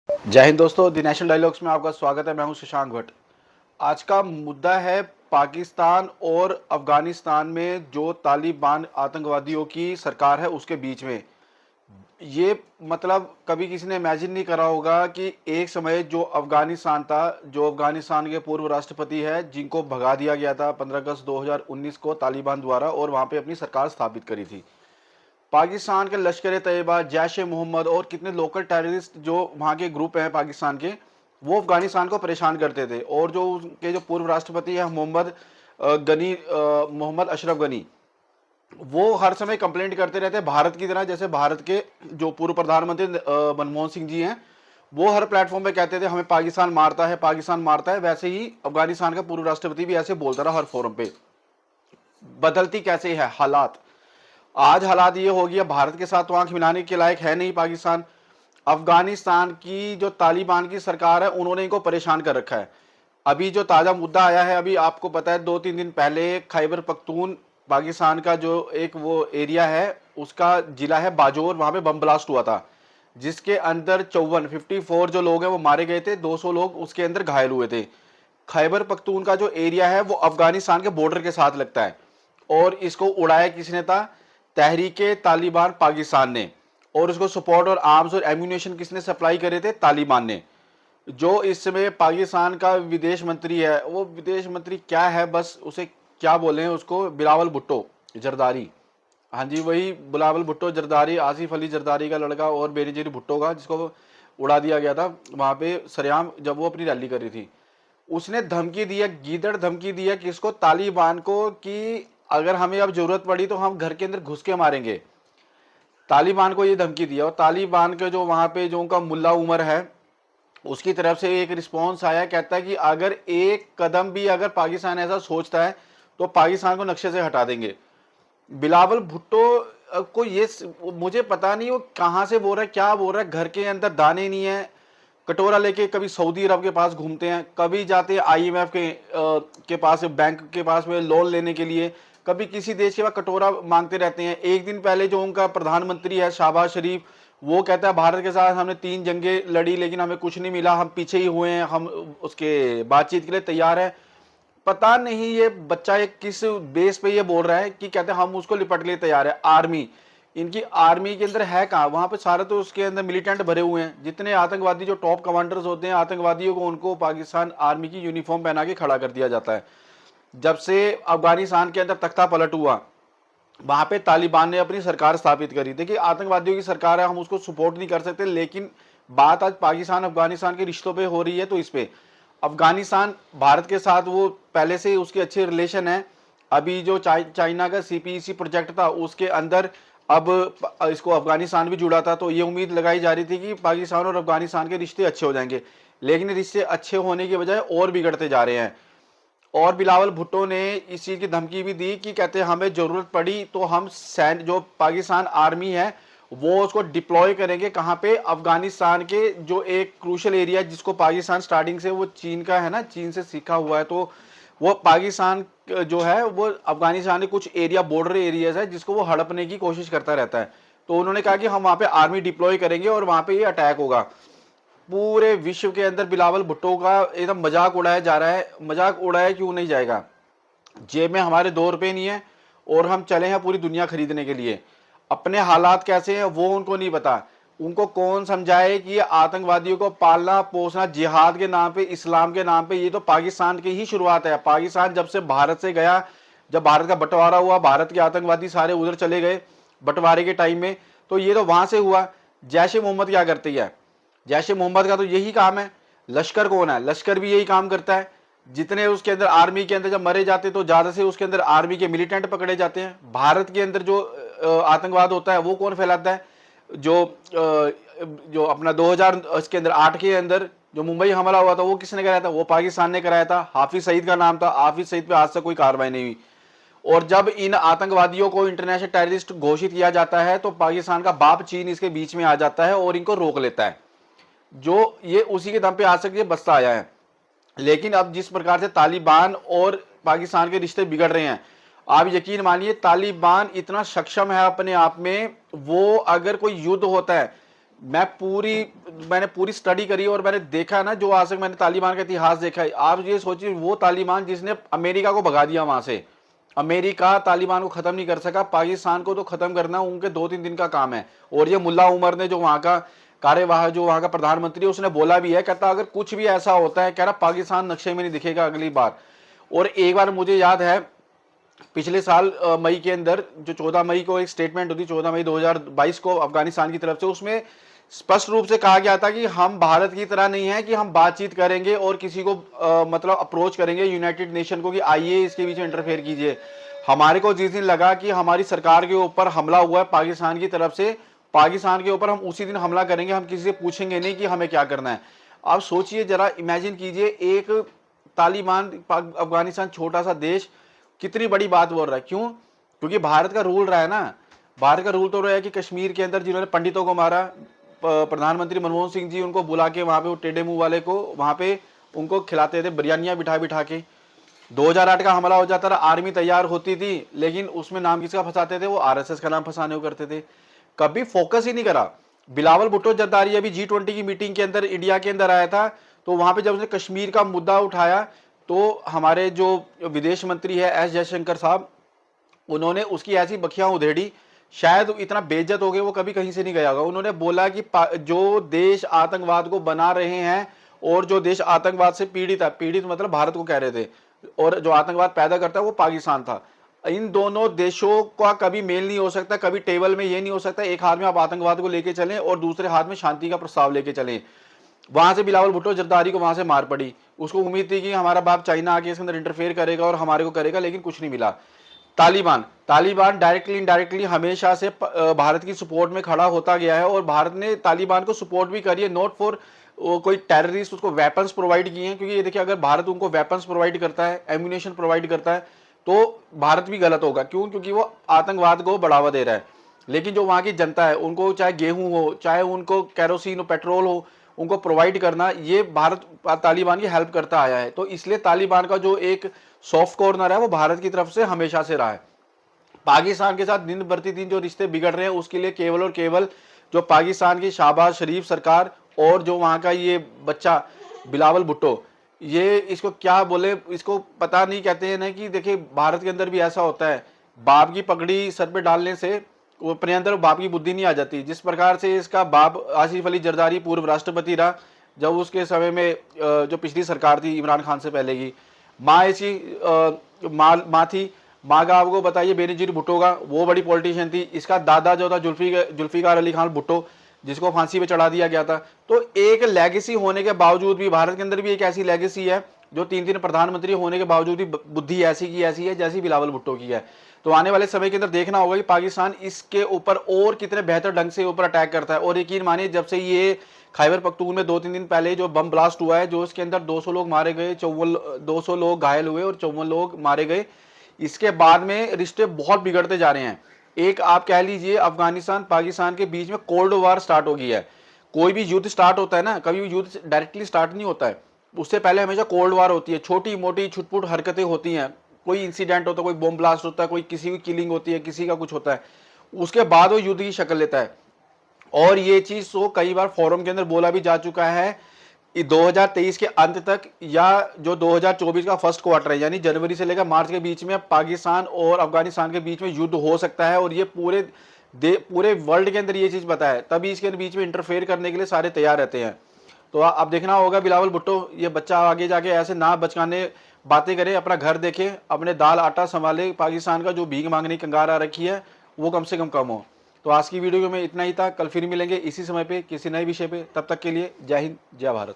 जय हिंद दोस्तों, the national dialogues में आपका स्वागत है। मैं हूं शशांक भट्ट। आज का मुद्दा है पाकिस्तान और अफगानिस्तान में जो तालिबान आतंकवादियों की सरकार है उसके बीच में। ये मतलब कभी किसी ने इमेजिन नहीं करा होगा कि एक समय जो अफगानिस्तान था, जो अफगानिस्तान के पूर्व राष्ट्रपति है जिनको भगा दिया गया था 15 अगस्त 2019 को तालिबान द्वारा, और वहां पे अपनी सरकार स्थापित करी थी। पाकिस्तान के लश्कर तैयबा, जैश ए मोहम्मद और कितने लोकल टेररिस्ट जो वहाँ के ग्रुप हैं पाकिस्तान के, वो अफगानिस्तान को परेशान करते थे। और जो उनके जो पूर्व राष्ट्रपति हैं मोहम्मद अशरफ गनी, वो हर समय कंप्लेंट करते रहते हैं भारत की तरह। जैसे भारत के जो पूर्व प्रधानमंत्री मनमोहन सिंह जी हैं, वो हर प्लेटफॉर्म पे कहते थे हमें पाकिस्तान मारता है, पाकिस्तान मारता है। वैसे ही अफगानिस्तान का पूर्व राष्ट्रपति भी ऐसे बोलता रहा हर फोरम पे। बदलती कैसे है हालात। आज हालात ये हो गया, भारत के साथ तो आंख मिलाने के लायक है नहीं पाकिस्तान। अफगानिस्तान की जो तालिबान की सरकार है उन्होंने इनको परेशान कर रखा है। अभी जो ताज़ा मुद्दा आया है, अभी आपको पता है 2-3 दिन पहले खैबर पख्तून पाकिस्तान का जो एक वो एरिया है, उसका जिला है बाजौर, वहां पे बम ब्लास्ट हुआ था जिसके अंदर 54 जो लोग हैं वो मारे गए थे, 200 लोग उसके अंदर घायल हुए थे। खैबर पख्तून का जो एरिया है वो अफगानिस्तान के बॉर्डर के साथ लगता है, और इसको उड़ाया किसने था? तहरीके तालिबान पाकिस्तान ने। और उसको सपोर्ट और आर्म्स और एम्यूनेशन किसने सप्लाई करे थे? तालिबान ने। जो इस समय पाकिस्तान का विदेश मंत्री है, वो विदेश मंत्री क्या है, बस उसे क्या बोले हैं उसको, बिलावल भुट्टो जरदारी। हाँ जी, वही बिलावल भुट्टो जरदारी, आसिफ अली जरदारी का लड़का, और बेनजीर भुट्टो का, जिसको उड़ा दिया गया था वहां पे सरेआम जब वो अपनी रैली कर रही थी। उसने धमकी दिया, गीदड़ धमकी दिया किसको? तालिबान को, कि अगर हमें अब जरूरत पड़ी तो हम घर के अंदर घुस के मारेंगे। तालिबान को ये धमकी दिया। और तालिबान के जो वहां पे जो उनका मुल्ला उमर है, उसकी तरफ से एक रिस्पॉन्स आया, कहता है कि अगर एक कदम भी अगर पाकिस्तान ऐसा सोचता है तो पाकिस्तान को नक्शे से हटा देंगे। बिलावल भुट्टो को ये मुझे पता नहीं वो कहां से बोल रहा है, क्या बोल रहा है। घर के अंदर दाने नहीं है, कटोरा लेके कभी सऊदी अरब के पास घूमते हैं, कभी जाते हैं आईएमएफ के पास, बैंक के पास में लोन लेने के लिए, कभी किसी देश के पास कटोरा मांगते रहते हैं। एक दिन पहले जो उनका प्रधानमंत्री है शाहबाज शरीफ, वो कहता है भारत के साथ हमने 3 जंगें लड़ी लेकिन हमें कुछ नहीं मिला, हम पीछे ही हुए हैं, हम उसके बातचीत के लिए तैयार है। पता नहीं ये बच्चा एक किस बेस पे ये बोल रहा है कि कहते हैं हम उसको लिपट के लिए तैयार है। आर्मी, इनकी आर्मी के अंदर है कहाँ? वहां पे सारे तो उसके अंदर मिलिटेंट भरे हुए हैं। जितने आतंकवादी जो टॉप कमांडर्स होते हैं आतंकवादियों को, उनको पाकिस्तान आर्मी की यूनिफॉर्म पहना के खड़ा कर दिया जाता है। जब से अफगानिस्तान के अंदर तख्ता पलट हुआ, वहां पे तालिबान ने अपनी सरकार स्थापित करी। देखिए, आतंकवादियों की सरकार है, हम उसको सपोर्ट नहीं कर सकते, लेकिन बात आज पाकिस्तान अफगानिस्तान के रिश्तों पे हो रही है, तो इस पे अफगानिस्तान भारत के साथ वो पहले से उसके अच्छे रिलेशन है। अभी जो चाइना का सीपीईसी प्रोजेक्ट था उसके अंदर अब इसको अफगानिस्तान भी जुड़ा था, तो ये उम्मीद लगाई जा रही थी कि पाकिस्तान और अफगानिस्तान के रिश्ते अच्छे हो जाएंगे, लेकिन रिश्ते अच्छे होने के बजाय और बिगड़ते जा रहे हैं। और बिलावल भुट्टो ने इस चीज की धमकी भी दी कि कहते हैं हमें जरूरत पड़ी तो हम सैन्य जो पाकिस्तान आर्मी है वो उसको डिप्लॉय करेंगे। कहां पे? अफगानिस्तान के जो एक क्रूशल एरिया, जिसको पाकिस्तान स्टार्टिंग से वो चीन का है ना, चीन से सीखा हुआ है, तो वो पाकिस्तान जो है वो अफगानिस्तान के कुछ एरिया, बॉर्डर एरियाज है, जिसको वो हड़पने की कोशिश करता रहता है। तो उन्होंने कहा कि हम वहां पे आर्मी डिप्लॉय करेंगे और वहां पे ये अटैक होगा। पूरे विश्व के अंदर बिलावल भुट्टो का एकदम मजाक उड़ाया जा रहा है। मजाक उड़ाया क्यों नहीं जाएगा? जेब में हमारे 2 रुपए नहीं है और हम चले हैं पूरी दुनिया खरीदने के लिए। अपने हालात कैसे हैं वो उनको नहीं पता। उनको कौन समझाए कि ये आतंकवादियों को पालना पोसना जिहाद के नाम पे, इस्लाम के नाम पे, ये तो पाकिस्तान की ही शुरुआत है। पाकिस्तान जब से भारत से गया, जब भारत का बंटवारा हुआ, भारत के आतंकवादी सारे उधर चले गए बंटवारे के टाइम में, तो ये तो वहां से हुआ। जैश ए मोहम्मद क्या करती है? जैश ए मोहम्मद का तो यही काम है। लश्कर कौन है? लश्कर भी यही काम करता है। जितने उसके अंदर आर्मी के अंदर जब मरे जाते तो ज्यादा से उसके अंदर आर्मी के मिलिटेंट पकड़े जाते हैं। भारत के अंदर जो आतंकवाद होता है वो कौन फैलाता है? जो अपना 2000 इसके अंदर 8 के अंदर जो मुंबई हमला हुआ था वो किसने कराया था? वो पाकिस्तान ने कराया था। हाफिज सईद का नाम था। हाफिज सईद पे आज तक कोई कार्रवाई नहीं हुई। और जब इन आतंकवादियों को इंटरनेशनल टेररिस्ट घोषित किया जाता है तो पाकिस्तान का बाप चीन इसके बीच में आ जाता है और इनको रोक लेता है। जो ये उसी के दम पे आज तक ये बसता आया है। लेकिन अब जिस प्रकार से तालिबान और पाकिस्तान के रिश्ते बिगड़ रहे हैं, आप यकीन मानिए तालिबान इतना सक्षम है अपने आप में, वो अगर कोई युद्ध होता है मैंने पूरी स्टडी करी और मैंने देखा ना, जो आज तक मैंने तालिबान का इतिहास देखा है। आप ये सोचिए, वो तालिबान जिसने अमेरिका को भगा दिया वहां से, अमेरिका तालिबान को खत्म नहीं कर सका, पाकिस्तान को तो खत्म करना उनके 2-3 दिन का काम है। और ये मुल्ला उमर ने, जो वहां का कार्यवाहक, जो वहां का प्रधानमंत्री, उसने बोला भी है, कहता अगर कुछ भी ऐसा होता है, कह रहा पाकिस्तान नक्शे में नहीं दिखेगा अगली बार। और एक बार मुझे याद है, पिछले साल मई के अंदर, जो 14 मई को एक स्टेटमेंट हुई, 14 मई 2022 को अफगानिस्तान की तरफ से, उसमें स्पष्ट रूप से कहा गया था कि हम भारत की तरह नहीं है कि हम बातचीत करेंगे और किसी को मतलब अप्रोच करेंगे यूनाइटेड नेशन को कि आइए इसके बीच में इंटरफेयर कीजिए। हमारे को जिस दिन लगा कि हमारी सरकार के ऊपर हमला हुआ है पाकिस्तान की तरफ से, पाकिस्तान के ऊपर हम उसी दिन हमला करेंगे, हम किसी से पूछेंगे नहीं कि हमें क्या करना है। आप सोचिए जरा, इमेजिन कीजिए, एक तालिबान, अफगानिस्तान छोटा सा देश कितनी बड़ी बात बोल रहा है। क्यों? क्योंकि भारत का रूल रहा है ना, भारत का रूल तो रहा है कि कश्मीर के अंदर जिन्होंने पंडितों को मारा, प्रधानमंत्री मनमोहन सिंह जी उनको बुला के वहां पे, वो टेढ़े मुंह वाले को वहां पे उनको खिलाते थे बिरयानियां बिठा बिठा के। 2008 का हमला हो जाता था, आर्मी तैयार होती थी, लेकिन उसमें नाम किसका फंसाते थे? वो आरएसएस का नाम फंसाने को करते थे। कभी फोकस ही नहीं करा। बिलावल भुट्टो जरदारी अभी G20 की मीटिंग के अंदर इंडिया के अंदर आया था, तो वहां पे जब उसने कश्मीर का मुद्दा उठाया, तो हमारे जो विदेश मंत्री है एस जयशंकर साहब, उन्होंने उसकी ऐसी बखियां उधेड़ी, शायद इतना बेइज्जत हो गए वो कभी कहीं से नहीं गया होगा। उन्होंने बोला कि जो देश आतंकवाद को बना रहे हैं और जो देश आतंकवाद से पीड़ित है, पीड़ित मतलब भारत को कह रहे थे, और जो आतंकवाद पैदा करता है वो पाकिस्तान था। इन दोनों देशों का कभी मेल नहीं हो सकता, कभी टेबल में ये नहीं हो सकता एक हाथ में आप आतंकवाद को लेके चलें और दूसरे हाथ में शांति का प्रस्ताव लेके चलें। वहां से बिलावल भुट्टो जरदारी को वहां से मार पड़ी। उसको उम्मीद थी कि हमारा बाप चाइना आके इसके अंदर इंटरफेयर करेगा और हमारे को करेगा, लेकिन कुछ नहीं मिला। तालिबान डायरेक्टली इनडायरेक्टली हमेशा से भारत की सपोर्ट में खड़ा होता गया है, और भारत ने तालिबान को सपोर्ट भी करी है, नॉट फॉर कोई टेररिस्ट, उसको वेपन्स प्रोवाइड किए हैं। क्योंकि ये देखिए, अगर भारत उनको वेपन्स प्रोवाइड करता है, एम्यूनेशन प्रोवाइड करता है, तो भारत भी गलत होगा। क्यों? क्योंकि वो आतंकवाद को बढ़ावा दे रहा है। लेकिन जो वहां की जनता है, उनको चाहे गेहूं हो, चाहे उनको कैरोसिन हो, पेट्रोल हो, उनको प्रोवाइड करना, ये भारत तालिबान की हेल्प करता आया है। तो इसलिए तालिबान का जो एक सॉफ्ट कॉर्नर है वो भारत की तरफ से हमेशा से रहा है। पाकिस्तान के साथ दिन प्रति दिन जो रिश्ते बिगड़ रहे हैं, उसके लिए केवल और केवल जो पाकिस्तान की शहबाज शरीफ सरकार और जो वहां का ये बच्चा बिलावल भुट्टो, ये इसको क्या बोले, इसको पता नहीं। कहते हैं ना कि देखिए, भारत के अंदर भी ऐसा होता है, बाप की पगड़ी सर पे डालने से वो अपने अंदर बाप की बुद्धि नहीं आ जाती। जिस प्रकार से इसका बाप आसिफ अली जरदारी पूर्व राष्ट्रपति रहा, जब उसके समय में जो पिछली सरकार थी इमरान खान से पहले की, माँ ऐसी माँ थी, माँ का आपको बताइए बेनजीर भुट्टो का, वो बड़ी पॉलिटिशियन थी। इसका दादा जो था जुल्फिकार अली खान भुट्टो, जिसको फांसी पे चढ़ा दिया गया था। तो एक लेगेसी होने के बावजूद भी, भारत के अंदर भी एक ऐसी लेगेसी है जो 3 प्रधानमंत्री होने के बावजूद भी बुद्धि ऐसी की ऐसी है जैसी बिलावल भुट्टो की है। तो आने वाले समय के अंदर देखना होगा कि पाकिस्तान इसके ऊपर और कितने बेहतर ढंग से ऊपर अटैक करता है। और यकीन मानिए, जब से ये खैबर पख्तून में 2-3 दिन पहले जो बम ब्लास्ट हुआ है, जो इसके अंदर 200 लोग मारे गए, 200 लोग घायल हुए और 54 लोग मारे गए, इसके बाद में रिश्ते बहुत बिगड़ते जा रहे हैं। एक आप कह लीजिए, अफगानिस्तान पाकिस्तान के बीच में कोल्ड वार स्टार्ट हो गई है। कोई भी युद्ध स्टार्ट होता है ना, कभी भी युद्ध डायरेक्टली स्टार्ट नहीं होता है, उससे पहले हमेशा कोल्ड वार होती है। छोटी मोटी छुटपुट हरकतें होती हैं, कोई इंसिडेंट होता है, कोई बम ब्लास्ट होता है, कोई किसी की किलिंग होती है, किसी का कुछ होता है, उसके बाद वो युद्ध की शक्ल लेता है। और ये चीज तो कई बार फोरम के अंदर बोला भी जा चुका है, 2023 के अंत तक या जो 2024 का फर्स्ट क्वार्टर है, यानी जनवरी से लेकर मार्च के बीच में पाकिस्तान और अफगानिस्तान के बीच में युद्ध हो सकता है। और ये पूरे वर्ल्ड के अंदर ये चीज पता है, तभी इसके बीच में इंटरफेयर करने के लिए सारे तैयार रहते हैं। तो अब देखना होगा बिलावल भुट्टो, ये बच्चा आगे जाके ऐसे ना बचकाने बातें करे, अपना घर देखे, अपने दाल आटा संभाले, पाकिस्तान का जो भीख मांगने की कंगार आ रखी है वो कम से कम हो। तो आज की वीडियो में इतना ही था। कल फिर मिलेंगे इसी समय पे किसी नए विषय पे। तब तक के लिए जय हिंद, जय भारत।